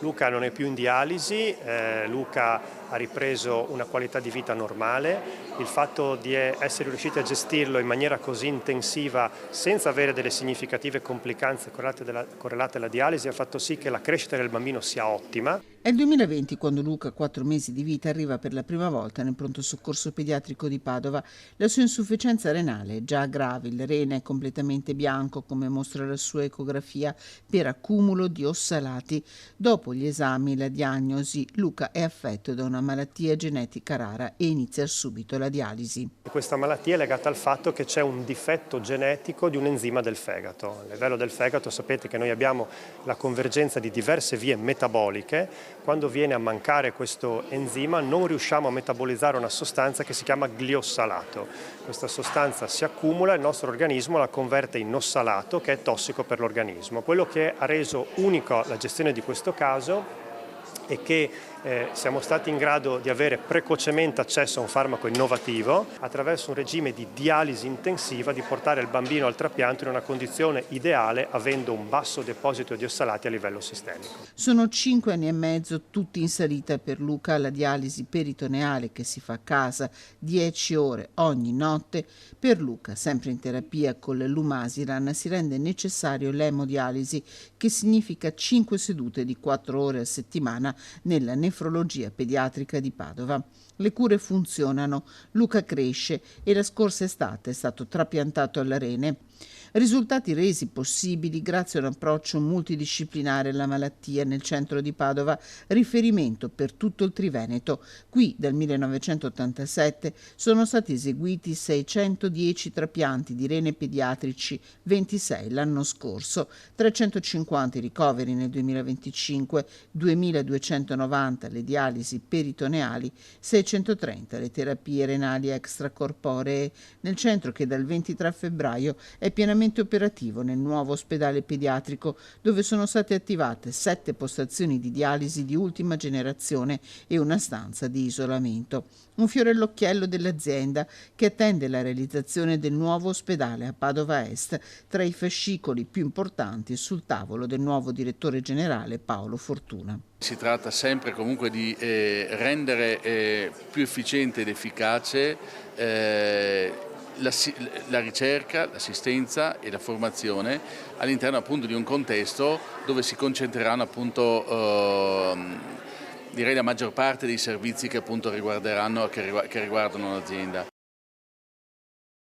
Luca non è più in dialisi, Luca ha ripreso una qualità di vita normale. Il fatto di essere riusciti a gestirlo in maniera così intensiva senza avere delle significative complicanze correlate alla dialisi ha fatto sì che la crescita del bambino sia ottima. È il 2020 quando Luca, a 4 mesi di vita, arriva per la prima volta nel pronto soccorso pediatrico di Padova. La sua insufficienza renale è già grave, il rene è completamente bianco, come mostra la sua ecografia, per accumulo di ossalati. Dopo gli esami e la diagnosi, Luca è affetto da una malattia genetica rara e inizia subito la dialisi. Questa malattia è legata al fatto che c'è un difetto genetico di un enzima del fegato. A livello del fegato sapete che noi abbiamo la convergenza di diverse vie metaboliche. Quando viene a mancare questo enzima non riusciamo a metabolizzare una sostanza che si chiama gliossalato. Questa sostanza si accumula e il nostro organismo la converte in ossalato, che è tossico per l'organismo. Quello che ha reso unico la gestione di questo caso è che siamo stati in grado di avere precocemente accesso a un farmaco innovativo attraverso un regime di dialisi intensiva, di portare il bambino al trapianto in una condizione ideale avendo un basso deposito di ossalati a livello sistemico. Sono 5 anni e mezzo tutti in salita per Luca alla dialisi peritoneale che si fa a casa 10 ore ogni notte. Per Luca, sempre in terapia con l'Umasiran, si rende necessario l'emodialisi, che significa 5 sedute di 4 ore a settimana nella nefrologia pediatrica di Padova. Le cure funzionano, Luca cresce e la scorsa estate è stato trapiantato alla rene. Risultati resi possibili grazie a un approccio multidisciplinare alla malattia nel centro di Padova, riferimento per tutto il Triveneto. Qui dal 1987 sono stati eseguiti 610 trapianti di rene pediatrici, 26 l'anno scorso, 350 ricoveri nel 2025, 2290 le dialisi peritoneali, 630 le terapie renali extracorporee. Nel centro che dal 23 febbraio è pienamente operativo nel nuovo ospedale pediatrico, dove sono state attivate 7 postazioni di dialisi di ultima generazione e una stanza di isolamento. Un fiore all'occhiello dell'azienda che attende la realizzazione del nuovo ospedale a Padova Est, tra i fascicoli più importanti sul tavolo del nuovo direttore generale Paolo Fortuna. Si tratta sempre comunque di rendere più efficiente ed efficace la ricerca, l'assistenza e la formazione all'interno appunto di un contesto dove si concentreranno appunto direi la maggior parte dei servizi che appunto riguardano l'azienda.